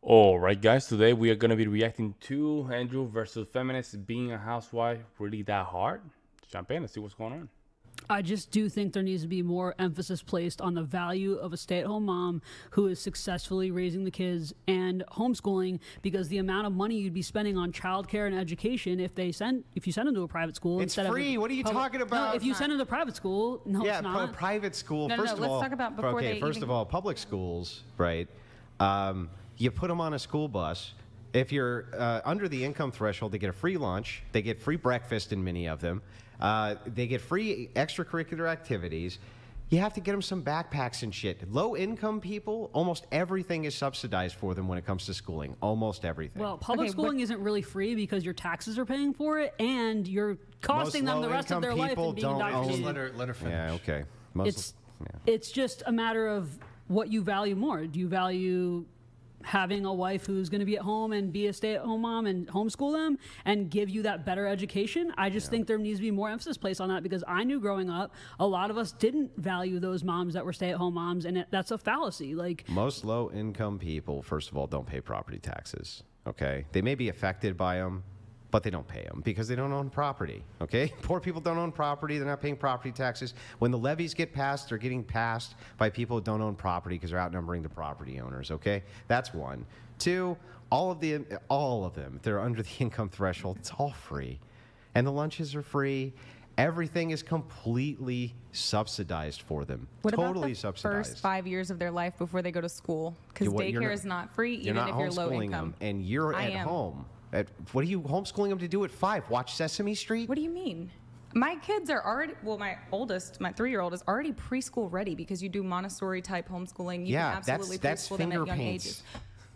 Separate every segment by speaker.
Speaker 1: All right, guys. Today we are gonna be reacting to Andrew versus feminists. Being a housewife really that hard? Jump in and see what's going on.
Speaker 2: I just do think there needs to be more emphasis placed on the value of a stay-at-home mom who is successfully raising the kids and homeschooling, because the amount of money you'd be spending on childcare and education if you send them to a private school
Speaker 3: it's free. What are you talking about?
Speaker 2: No, if you send them to private school, no,
Speaker 3: yeah,
Speaker 2: it's not.
Speaker 3: Private school.
Speaker 4: No,
Speaker 3: first
Speaker 4: no,
Speaker 3: of
Speaker 4: let's
Speaker 3: all,
Speaker 4: talk about before
Speaker 3: okay.
Speaker 4: they
Speaker 3: First
Speaker 4: even...
Speaker 3: of all, public schools, right? You put them on a school bus. If you're under the income threshold, they get a free lunch. They get free breakfast in many of them. They get free extracurricular activities. You have to get them some backpacks and shit. Low-income people, almost everything is subsidized for them when it comes to schooling. Almost everything.
Speaker 2: Well, public schooling isn't really free because your taxes are paying for it, and you're costing them the rest of their life and being indoctrinated.
Speaker 5: Let her finish.
Speaker 3: Yeah, okay.
Speaker 2: It's just a matter of what you value more. Do you value having a wife who's going to be at home and be a stay-at-home mom and homeschool them and give you that better education? I just think there needs to be more emphasis placed on that, because I knew growing up, a lot of us didn't value those moms that were stay-at-home moms, and that's a fallacy. Like,
Speaker 3: most low-income people, first of all, don't pay property taxes. Okay, they may be affected by them, but they don't pay them because they don't own property. Okay, poor people don't own property. They're not paying property taxes. When the levies get passed, they're getting passed by people who don't own property because they're outnumbering the property owners. Okay, that's one. Two, all of them, if they're under the income threshold, it's all free, and the lunches are free. Everything is completely subsidized for them.
Speaker 4: What
Speaker 3: totally
Speaker 4: about the
Speaker 3: subsidized.
Speaker 4: first 5 years of their life before they go to school? Because daycare is not free, even if you're low income.
Speaker 3: And you're at home. What are you homeschooling them to do at 5? Watch Sesame Street?
Speaker 4: What do you mean? My kids are already, well, my oldest, my 3-year-old is already preschool ready, because you do Montessori type homeschooling. You can absolutely preschool them at young ages.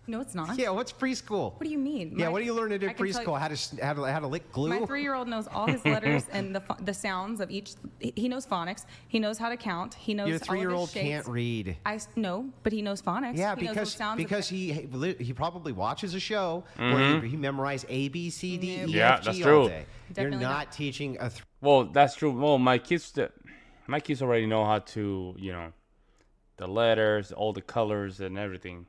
Speaker 4: No, it's not.
Speaker 3: Yeah, what's preschool?
Speaker 4: What do you mean?
Speaker 3: Yeah, what do you learn to do preschool? How to lick glue?
Speaker 4: My 3-year-old knows all his letters and the sounds of each. He knows phonics. He knows how to count. He knows.
Speaker 3: Your 3-year-old
Speaker 4: can't
Speaker 3: read.
Speaker 4: No, but he knows phonics.
Speaker 3: Yeah, because he probably watches a show where he memorized A, B, C, D, E, F, G all day. You're not teaching a.
Speaker 1: Well, that's true. Well, my kids already know how to, the letters, all the colors, and everything.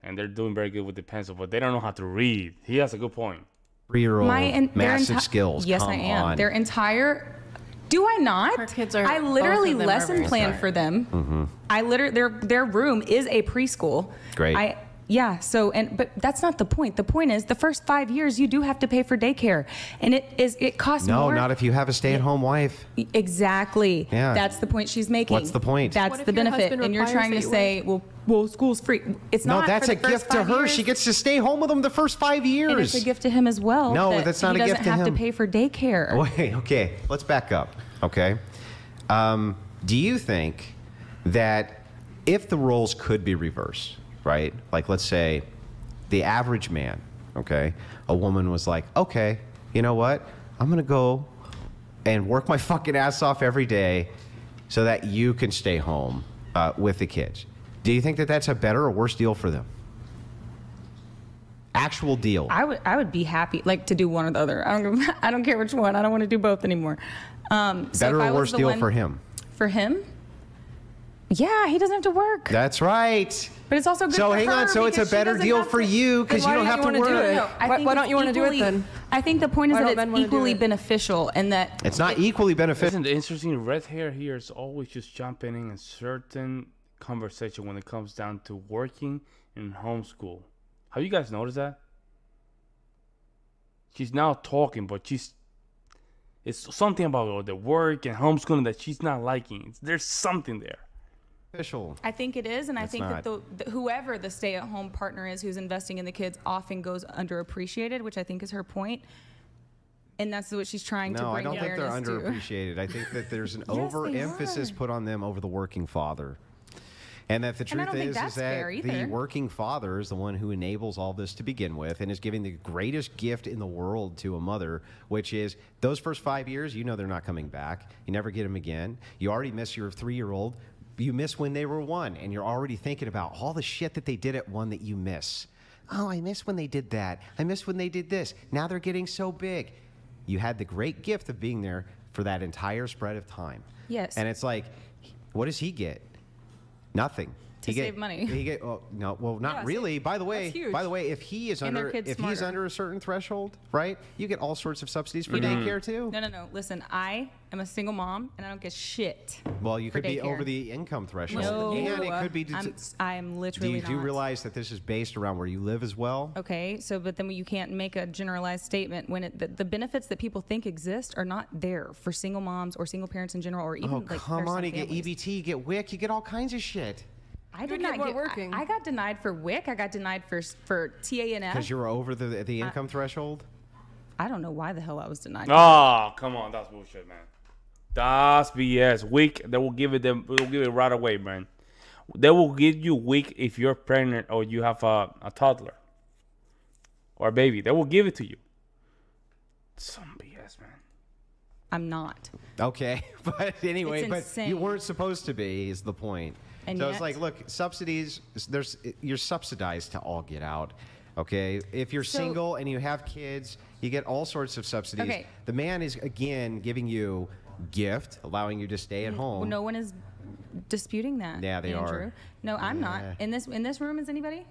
Speaker 1: And they're doing very good with the pencil, but they don't know how to read. He has a good point.
Speaker 3: 3-year-old, massive skills.
Speaker 4: Yes, I am. Their entire. Do I not?
Speaker 6: Our kids are.
Speaker 4: I literally lesson plan for them. Their room is a preschool.
Speaker 3: Great.
Speaker 4: Yeah. So but that's not the point. The point is the first 5 years you do have to pay for daycare, and it costs more.
Speaker 3: No, not if you have a stay-at-home wife.
Speaker 4: Exactly.
Speaker 3: Yeah.
Speaker 4: That's the point she's making.
Speaker 3: What's the point?
Speaker 4: That's the benefit, and you're trying to say, well, school's free. It's not.
Speaker 3: No, that's a gift to her. She gets to stay home with them the first 5 years.
Speaker 4: And it's a gift to him as well.
Speaker 3: No, that's not a gift to him.
Speaker 4: He doesn't have to pay for daycare.
Speaker 3: Wait, okay, let's back up. Okay, do you think that if the roles could be reversed, right? Like, let's say the average man, okay, a woman was like, okay, you know what? I'm gonna go and work my fucking ass off every day so that you can stay home with the kids. Do you think that that's a better or worse deal for them? Actual deal.
Speaker 4: I would be happy, like, to do one or the other. I don't care which one. I don't want to do both anymore.
Speaker 3: Better or worse deal for him?
Speaker 4: For him? Yeah, he doesn't have to work.
Speaker 3: That's right.
Speaker 4: But it's also good
Speaker 3: so
Speaker 4: for
Speaker 3: hang
Speaker 4: her
Speaker 3: on, so it's a better deal for you because you don't have to work.
Speaker 6: Why don't you want to do it then?
Speaker 4: I think the point is that it's equally beneficial, and that
Speaker 3: it's not equally beneficial.
Speaker 1: Isn't it interesting? Red hair here is always just jumping in a certain conversation when it comes down to working and homeschool. Have you guys noticed that? She's now talking, but it's something about the work and homeschooling that she's not liking. There's something there.
Speaker 4: I think it is, and I think that whoever the stay-at-home partner is who's investing in the kids often goes underappreciated, which I think is her point. And that's what she's trying to bring awareness to.
Speaker 3: No, I don't think they're underappreciated. I think that there's an overemphasis put on them over the working father. And that the truth is that the working father is the one who enables all this to begin with and is giving the greatest gift in the world to a mother, which is those first 5 years, they're not coming back. You never get them again. You already miss your 3-year-old. You miss when they were 1, and you're already thinking about all the shit that they did at 1 that you miss. Oh, I miss when they did that. I miss when they did this. Now they're getting so big. You had the great gift of being there for that entire spread of time.
Speaker 4: Yes.
Speaker 3: And it's like, what does he get? Nothing.
Speaker 4: to save money.
Speaker 3: Not really. By the way, if he is under he's under a certain threshold, right? You get all sorts of subsidies for daycare too.
Speaker 4: No. Listen, I am a single mom and I don't get shit.
Speaker 3: Well, you could be over the income threshold, and it could be.
Speaker 4: I am literally.
Speaker 3: Do you realize that this is based around where you live as well?
Speaker 4: Okay, so but then you can't make a generalized statement when the benefits that people think exist are not there for single moms or single parents in general, or even
Speaker 3: come on, you get EBT, you get WIC, you get all kinds of shit.
Speaker 4: I did not get working. I got denied for WIC. I got denied for TANF.
Speaker 3: Because you were over the income threshold?
Speaker 4: I don't know why the hell I was denied.
Speaker 1: Oh, come on. That's bullshit, man. That's BS. WIC, they will give it right away, man. They will give you WIC if you're pregnant or you have a toddler or a baby. They will give it to you. Some BS, man.
Speaker 4: I'm not.
Speaker 3: Okay. But anyway, you weren't supposed to be, is the point.
Speaker 4: And
Speaker 3: so it's like, look, subsidies, you're subsidized to all get out. Okay? If you're single and you have kids, you get all sorts of subsidies.
Speaker 4: Okay.
Speaker 3: The man is, again, giving you gift, allowing you to stay at home.
Speaker 4: No one is disputing that.
Speaker 3: Yeah, they
Speaker 4: Andrew.
Speaker 3: are.
Speaker 4: No, I'm not. In this room, is anybody?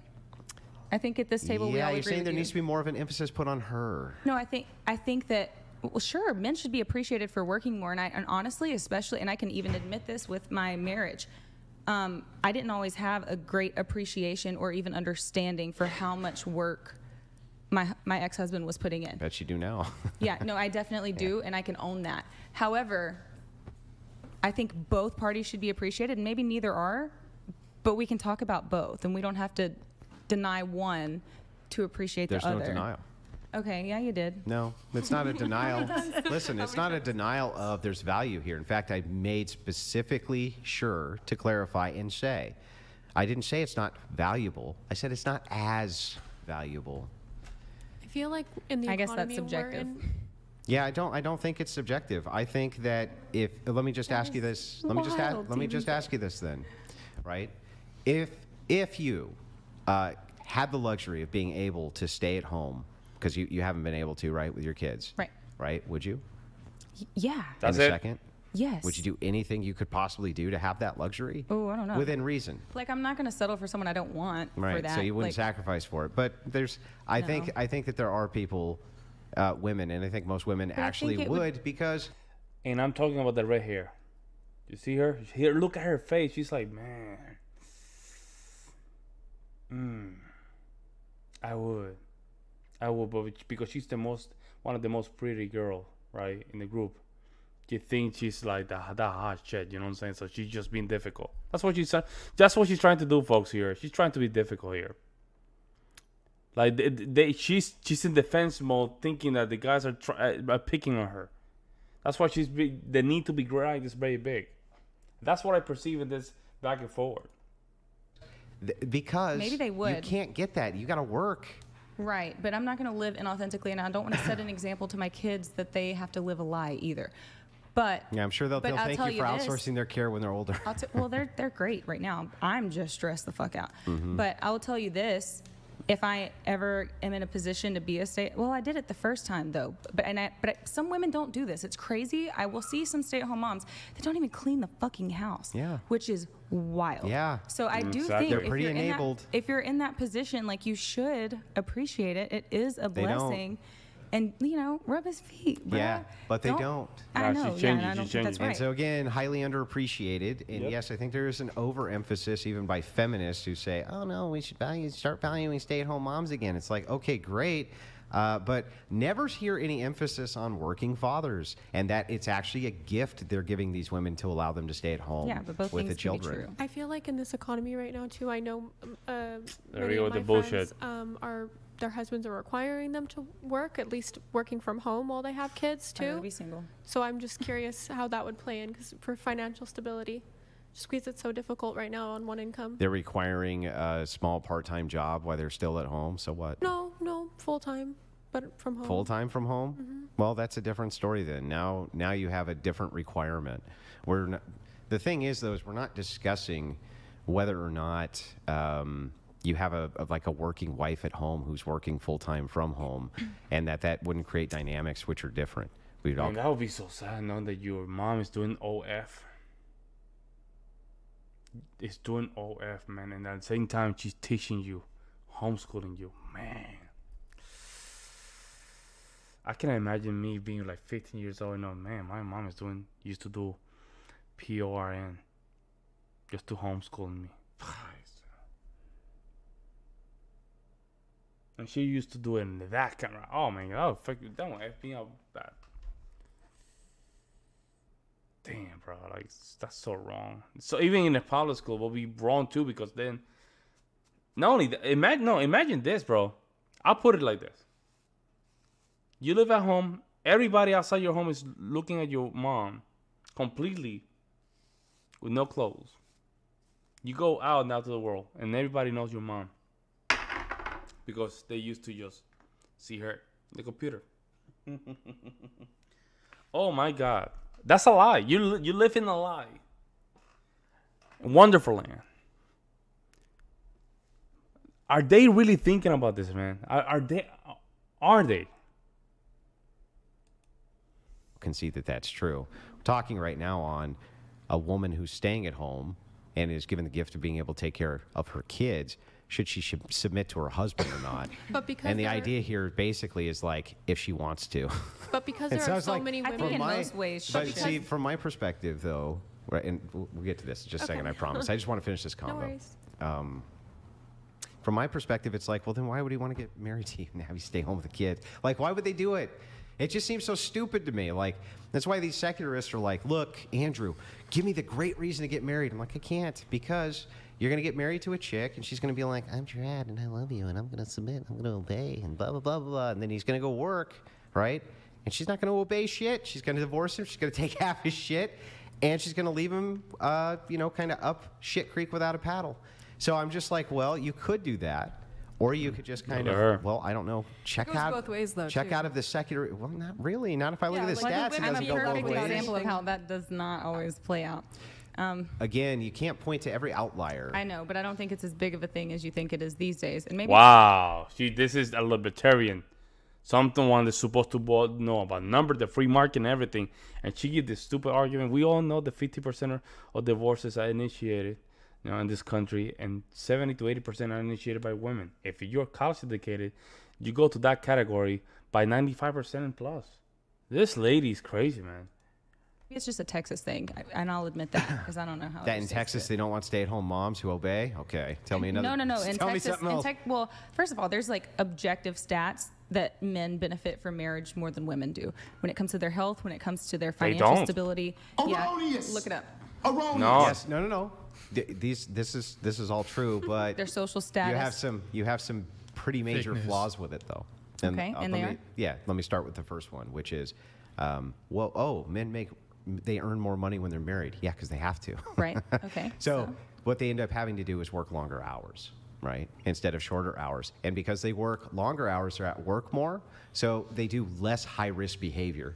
Speaker 4: I think at this table we all agree.
Speaker 3: You're saying
Speaker 4: with
Speaker 3: there
Speaker 4: you.
Speaker 3: needs to be more of an emphasis put on her.
Speaker 4: No, I think that, well, sure, men should be appreciated for working more, and honestly, especially, and I can even admit this with my marriage, I didn't always have a great appreciation or even understanding for how much work my ex-husband was putting in.
Speaker 3: Bet you do now.
Speaker 4: Yeah, no, I definitely do, and I can own that. However, I think both parties should be appreciated, and maybe neither are, but we can talk about both, and we don't have to deny one to appreciate the other.
Speaker 3: There's no denial.
Speaker 4: Okay, yeah, you did.
Speaker 3: No, it's not a denial. Listen, it's not a denial of there's value here. In fact, I made specifically sure to clarify and say, I didn't say it's not valuable. I said it's not as valuable.
Speaker 5: I feel like in the
Speaker 4: I guess
Speaker 5: economy
Speaker 4: that's subjective.
Speaker 5: we're in,
Speaker 3: Yeah, I don't think it's subjective. I think that let me just ask you this. Let me just ask you this then, right? If you had the luxury of being able to stay at home, because you haven't been able to, right, with your kids, right? Would you?
Speaker 4: Yeah.
Speaker 1: That's
Speaker 3: in a
Speaker 1: it?
Speaker 3: second?
Speaker 4: Yes.
Speaker 3: Would you do anything you could possibly do to have that luxury?
Speaker 4: Oh, I don't know.
Speaker 3: Within reason.
Speaker 4: Like, I'm not going to settle for someone I don't want
Speaker 3: Right.
Speaker 4: for that.
Speaker 3: So you wouldn't sacrifice for it. But I think that there are people, women, and I think most women actually would because.
Speaker 1: And I'm talking about the red hair. You see her? Here, look at her face. She's like, man. I would, but because she's one of the most pretty girl, right, in the group. You think she's like that hot shit, you know what I'm saying? So she's just being difficult. That's what she's trying to do, folks. Here, she's trying to be difficult here. Like she's in defense mode, thinking that the guys are picking on her. That's why the need to be right is very big. That's what I perceive in this back and forward.
Speaker 3: Because
Speaker 4: maybe they would.
Speaker 3: You can't get that. You got to work.
Speaker 4: Right, but I'm not going to live inauthentically, and I don't want to set an example to my kids that they have to live a lie either. But
Speaker 3: yeah, I'm sure they'll thank you for outsourcing their care when they're older.
Speaker 4: Well, they're great right now. I'm just stressed the fuck out.
Speaker 3: Mm-hmm.
Speaker 4: But I will tell you this: if I ever am in a position to be I did it the first time though. But some women don't do this. It's crazy. I will see some stay-at-home moms that don't even clean the fucking house.
Speaker 3: Yeah.
Speaker 4: Which is wild.
Speaker 3: Yeah.
Speaker 4: So I do think
Speaker 3: they're pretty enabled.
Speaker 4: If you're in that position, like, you should appreciate it. It is a blessing. And, rub his feet, bro.
Speaker 3: Yeah, but they don't.
Speaker 4: I know.
Speaker 1: She's
Speaker 4: Yeah, and I don't think that's right.
Speaker 3: And so, again, highly underappreciated. And yes, I think there is an overemphasis even by feminists who say, oh, no, we should start valuing stay-at-home moms again. It's like, okay, great. But never hear any emphasis on working fathers and that it's actually a gift they're giving these women to allow them to stay at home with the children.
Speaker 4: True.
Speaker 5: I feel like in this economy right now, too, I know
Speaker 1: many of my friends
Speaker 5: their husbands are requiring them to work, at least working from home while they have kids, too.
Speaker 4: I would be single.
Speaker 5: So I'm just curious how that would play in, because for financial stability, just because it's so difficult right now on one income.
Speaker 3: They're requiring a small part-time job while they're still at home, so what?
Speaker 5: No, full-time, but from home.
Speaker 3: Full-time from home?
Speaker 5: Mm-hmm.
Speaker 3: Well, that's a different story then. Now you have a different requirement. The thing is, though, is we're not discussing whether or not you have a working wife at home who's working full-time from home, and that wouldn't create dynamics which are different. That
Speaker 1: would be so sad knowing that your mom is doing OF. is doing OF, man, and at the same time she's teaching you, homeschooling you, man. I can imagine me being like 15 years old. No, man, my mom used to do PORN just to homeschool me. And she used to do it in that camera. Oh my God, oh, fuck, don't F me up that. Damn, bro, like that's so wrong. So even in the public school, will be wrong too, because then not only that, imagine this, bro. I'll put it like this. You live at home, everybody outside your home is looking at your mom completely with no clothes. You go out now to the world and everybody knows your mom because they used to just see her in the computer. Oh my God. That's a lie. You live in a lie. Wonderful-land. Are they really thinking about this, man? Are they?
Speaker 3: Concede that that's true. We're talking right now on a woman who's staying at home and is given the gift of being able to take care of her kids. Should she submit to her husband or not?
Speaker 5: But because
Speaker 3: and the idea here basically is like if she wants to.
Speaker 5: But because there are so many women.
Speaker 4: I think in most ways.
Speaker 3: But see, from my perspective, though, right, and we'll get to this in just a second. I promise. I just want to finish this combo.
Speaker 5: No worries.
Speaker 3: From my perspective, it's like, well, then why would he want to get married to you and have you stay home with the kids? Like, why would they do it? It just seems so stupid to me. Like, that's why these secularists are like, look, Andrew, give me the great reason to get married. I'm like, I can't, because you're going to get married to a chick, and she's going to be like, I'm Gerard, and I love you, and I'm going to submit, I'm going to obey, and blah, blah, blah, blah, blah. And then he's going to go work, right? And she's not going to obey shit. She's going to divorce him. She's going to take half his shit, and she's going to leave him, kind of up shit creek without a paddle. So I'm just like, well, you could do that. Or you could just kind of, well, I don't know, check out
Speaker 6: both ways, though,
Speaker 3: check
Speaker 6: too.
Speaker 3: out of the secular. Well, not really. Not if I look at the stats. It
Speaker 4: I'm
Speaker 3: doesn't
Speaker 4: a
Speaker 3: go both
Speaker 4: perfect
Speaker 3: ways.
Speaker 4: example of how that does not always play out.
Speaker 3: Again, you can't point to every outlier.
Speaker 4: I know, but I don't think it's as big of a thing as you think it is these days. And maybe
Speaker 1: wow, see, this is a libertarian, someone that's supposed to know about numbers, the free market, and everything, and she gives this stupid argument. We all know that 50% of divorces are initiated, in this country, and 70 to 80% are initiated by women. If you're college educated, you go to that category by 95% and plus. This lady's crazy, man.
Speaker 4: it's just a Texas thing, and I'll admit that because I don't know how.
Speaker 3: That in Texas they don't want stay-at-home moms who obey. Okay, tell me another.
Speaker 4: No. In
Speaker 3: tell
Speaker 4: Texas,
Speaker 3: me something else.
Speaker 4: well, first of all, there's like objective stats that men benefit from marriage more than women do when it comes to their health, when it comes to their financial stability.
Speaker 7: Erroneous.
Speaker 4: Yeah, look it up.
Speaker 7: Erroneous.
Speaker 1: No.
Speaker 3: Yes, no. This is all true, but
Speaker 4: Their social status.
Speaker 3: You have some pretty major
Speaker 8: Fake news.
Speaker 3: flaws with it, though.
Speaker 4: And they are?
Speaker 3: Yeah, let me start with the first one, which is, men they earn more money when they're married. Yeah, because they have to.
Speaker 4: Right. Okay.
Speaker 3: So what they end up having to do is work longer hours, right, instead of shorter hours. And because they work longer hours, they're at work more, so they do less high-risk behavior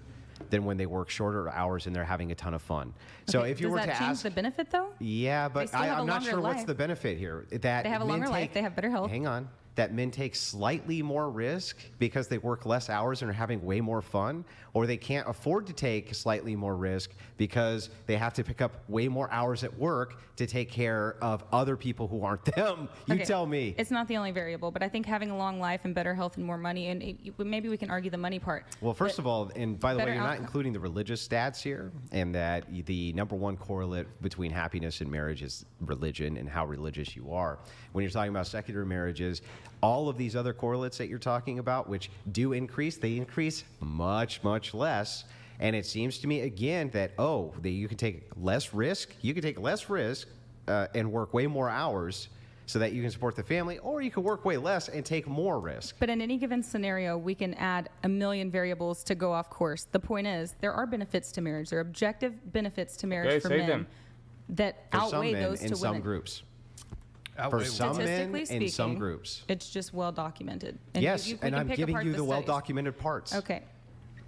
Speaker 3: than when they work shorter hours and they're having a ton of fun. So if you were to
Speaker 4: does that change
Speaker 3: ask,
Speaker 4: the benefit though?
Speaker 3: yeah, but
Speaker 4: still have
Speaker 3: I'm
Speaker 4: a
Speaker 3: not
Speaker 4: longer
Speaker 3: sure what's
Speaker 4: life.
Speaker 3: the benefit here. That
Speaker 4: They have a
Speaker 3: men
Speaker 4: longer life. They have better health.
Speaker 3: Hang on. That men take slightly more risk because they work less hours and are having way more fun, or they can't afford to take slightly more risk because they have to pick up way more hours at work to take care of other people who aren't them. You
Speaker 4: Okay.
Speaker 3: tell me.
Speaker 4: It's not the only variable, but I think having a long life and better health and more money, and maybe we can argue the money part.
Speaker 3: Well, first of all, and by the way,
Speaker 4: better
Speaker 3: you're not
Speaker 4: outcome.
Speaker 3: including the religious stats here, and that the number one correlate between happiness and marriage is religion and how religious you are. When you're talking about secular marriages, all of these other correlates that you're talking about, which do increase, they increase much, much less. And it seems to me, again, that, you can take less risk. You can take less risk and work way more hours so that you can support the family, or you can work way less and take more risk.
Speaker 4: But in any given scenario, we can add a million variables to go off course. The point is, there are benefits to marriage. There are objective benefits to marriage for
Speaker 1: say
Speaker 4: men
Speaker 1: them.
Speaker 4: that
Speaker 3: For some
Speaker 4: outweigh
Speaker 3: men
Speaker 4: those
Speaker 3: in
Speaker 4: to
Speaker 3: some
Speaker 4: women.
Speaker 3: groups.
Speaker 8: Outweigh
Speaker 3: For some men
Speaker 4: Statistically
Speaker 3: in some
Speaker 4: speaking,
Speaker 3: groups.
Speaker 4: It's just well documented. And
Speaker 3: Yes,
Speaker 4: we
Speaker 3: and
Speaker 4: can
Speaker 3: I'm
Speaker 4: pick
Speaker 3: giving
Speaker 4: apart
Speaker 3: you the
Speaker 4: studies.
Speaker 3: well-documented parts.
Speaker 4: Okay.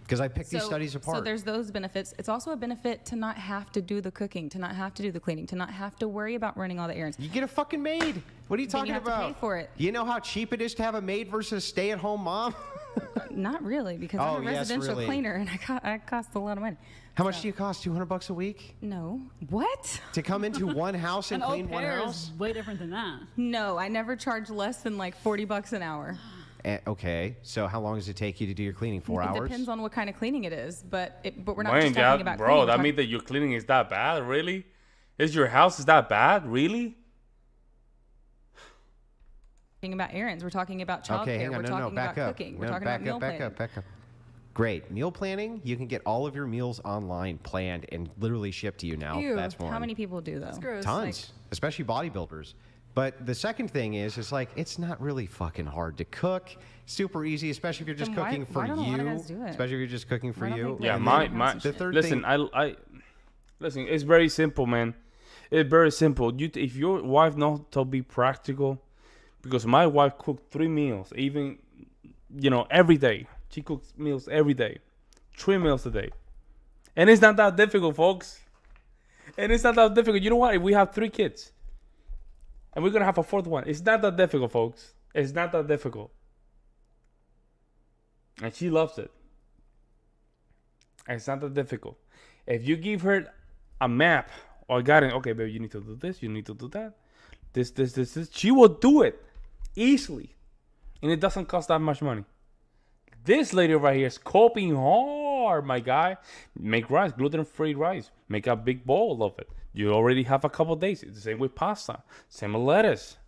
Speaker 3: Because I picked these studies apart.
Speaker 4: So there's those benefits. It's also a benefit to not have to do the cooking, to not have to do the cleaning, to not have to worry about running all the errands.
Speaker 3: You get a fucking maid. What are you
Speaker 4: Then
Speaker 3: talking
Speaker 4: you have to
Speaker 3: about?
Speaker 4: pay for it.
Speaker 3: You know how cheap it is to have a maid versus a stay-at-home mom?
Speaker 4: Not really, because I'm a residential cleaner and I cost a lot of money.
Speaker 3: How much do you cost? $200 a week?
Speaker 4: No. What?
Speaker 3: To come into one house and clean one house?
Speaker 2: Is way different than that.
Speaker 4: No, I never charge less than like $40 an hour.
Speaker 3: Okay, so how long does it take you to do your cleaning? 4 hours?
Speaker 4: It depends on what kind of cleaning it is, but we're not just talking about
Speaker 1: bro,
Speaker 4: cleaning.
Speaker 1: That means that your cleaning is that bad, really? Is your house is that bad, really?
Speaker 4: We're talking about errands. We're talking about childcare.
Speaker 3: Okay, hang on,
Speaker 4: we're talking
Speaker 3: back
Speaker 4: about
Speaker 3: up.
Speaker 4: cooking. We're talking about meal planning.
Speaker 3: Back up. Great. Meal planning, you can get all of your meals online planned and literally shipped to you now.
Speaker 4: Ew,
Speaker 3: that's one.
Speaker 4: how many people do, though? That's
Speaker 5: gross.
Speaker 3: Tons, especially bodybuilders. But the second thing is, it's like, it's not really fucking hard to cook. Super easy, especially if you're just cooking for you. Especially if you're just cooking for you.
Speaker 1: Yeah,
Speaker 3: the third
Speaker 1: listen,
Speaker 3: thing,
Speaker 1: listen, it's very simple, man. It's very simple. If your wife knows to be practical, because my wife cooked 3 meals, even, every day. She cooks meals every day. 3 meals a day. And it's not that difficult, folks. And it's not that difficult. You know what? If we have 3 kids, and we're going to have a 4th one, it's not that difficult, folks. It's not that difficult. And she loves it. And it's not that difficult. If you give her a map or a guidance, okay, baby, you need to do this, you need to do that. This, she will do it easily. And it doesn't cost that much money. This lady right here is coping hard, my guy. Make rice, gluten-free rice. Make a big bowl of it. You already have a couple days. It's the same with pasta. Same with lettuce.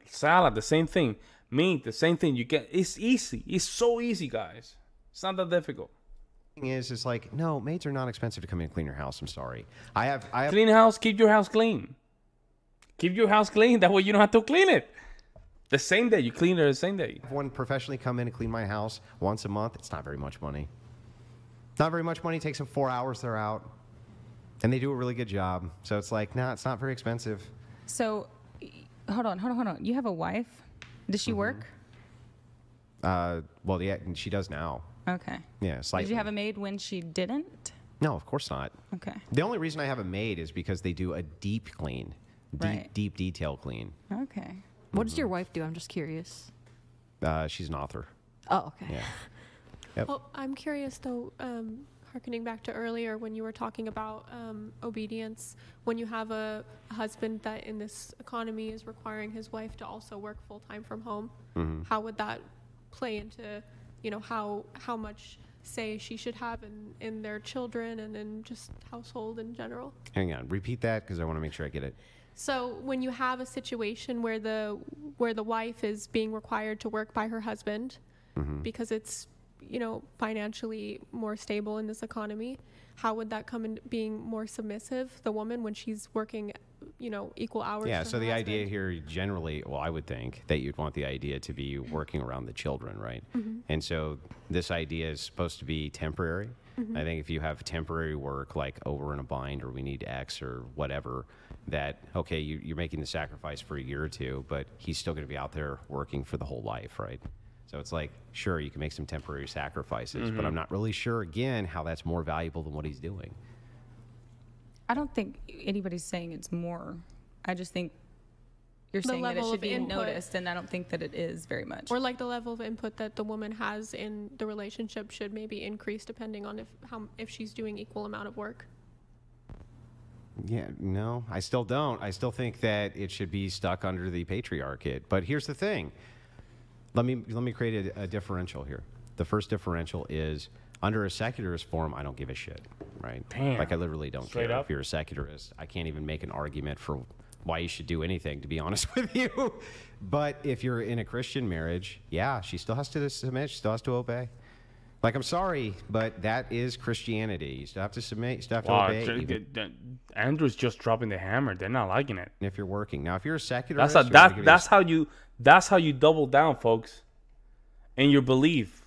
Speaker 1: Salad, the same thing. Meat, the same thing. It's easy. It's so easy, guys. It's not that difficult.
Speaker 3: It's like, no, maids are not expensive to come in and clean your house. I'm sorry. I have
Speaker 1: clean house. Keep your house clean. Keep your house clean. That way you don't have to clean it. The same day. You clean it the same day.
Speaker 3: If one professionally come in and clean my house once a month, it's not very much money. Not very much money. It takes them 4 hours. They're out. And they do a really good job. So it's like, nah, it's not very expensive.
Speaker 4: So, hold on. You have a wife? Does she work?
Speaker 3: Well, yeah, she does now.
Speaker 4: Okay.
Speaker 3: Yeah, slightly.
Speaker 4: Did you have a maid when she didn't?
Speaker 3: No, of course not.
Speaker 4: Okay.
Speaker 3: The only reason I have a maid is because they do a deep clean. Deep detail clean.
Speaker 4: Okay.
Speaker 6: What does your wife do? I'm just curious.
Speaker 3: She's an author.
Speaker 6: Oh, okay.
Speaker 3: Yeah. Yep.
Speaker 5: Well, I'm curious though, harkening back to earlier when you were talking about obedience, when you have a husband that in this economy is requiring his wife to also work full time from home, how would that play into, how much say she should have in their children and in just household in general?
Speaker 3: Hang on, repeat that because I want to make sure I get it.
Speaker 5: So when you have a situation where the wife is being required to work by her husband because it's financially more stable in this economy, how would that come in being more submissive, the woman, when she's working equal hours?
Speaker 3: Yeah, so the idea here generally, well, I would think that you'd want the idea to be working around the children, right? And so this idea is supposed to be temporary. I think if you have temporary work like we're in a bind or we need X or whatever, that, okay, you're making the sacrifice for a year or two, but he's still going to be out there working for the whole life, right? So it's like, sure, you can make some temporary sacrifices, but I'm not really sure, again, how that's more valuable than what he's doing.
Speaker 4: I don't think anybody's saying it's more. I just think you're saying that it should be noticed, and I don't think that it is very much.
Speaker 5: Or like the level of input that the woman has in the relationship should maybe increase depending on if she's doing equal amount of work.
Speaker 3: Yeah, no, I still don't. I still think that it should be stuck under the patriarchate. But here's the thing. Let me create a differential here. The first differential is under a secularist form, I don't give a shit, right?
Speaker 1: Damn.
Speaker 3: Like I literally don't
Speaker 1: Straight
Speaker 3: care
Speaker 1: up.
Speaker 3: if you're a secularist. I can't even make an argument for why you should do anything, to be honest with you. But if you're in a Christian marriage, yeah, she still has to submit. She still has to obey. Like, I'm sorry, but that is Christianity. You still have to submit. You still have to obey.
Speaker 1: Andrew's just dropping the hammer. They're not liking it.
Speaker 3: If you're working. Now, if you're a secularist...
Speaker 1: That's how you double down, folks, in your belief.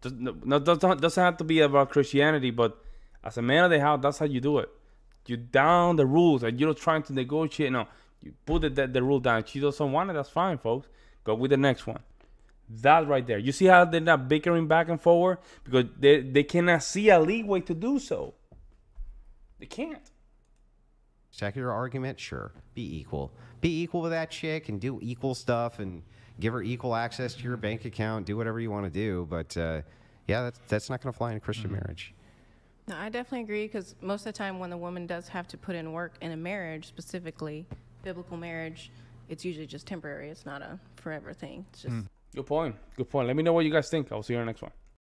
Speaker 1: Doesn't have to be about Christianity, but as a man of the house, that's how you do it. You down the rules, and you're not trying to negotiate. No, you put the rule down. If she doesn't want it, that's fine, folks. Go with the next one. That right there. You see how they're not bickering back and forward? Because they cannot see a leeway to do so. They can't.
Speaker 3: Secular argument, sure. Be equal. Be equal with that chick and do equal stuff and give her equal access to your bank account. Do whatever you want to do. But yeah, that's not going to fly in a Christian marriage.
Speaker 7: No, I definitely agree, because most of the time when the woman does have to put in work in a marriage, specifically biblical marriage, it's usually just temporary. It's not a forever thing. It's just
Speaker 1: Good point. Good point. Let me know what you guys think. I'll see you on the next one.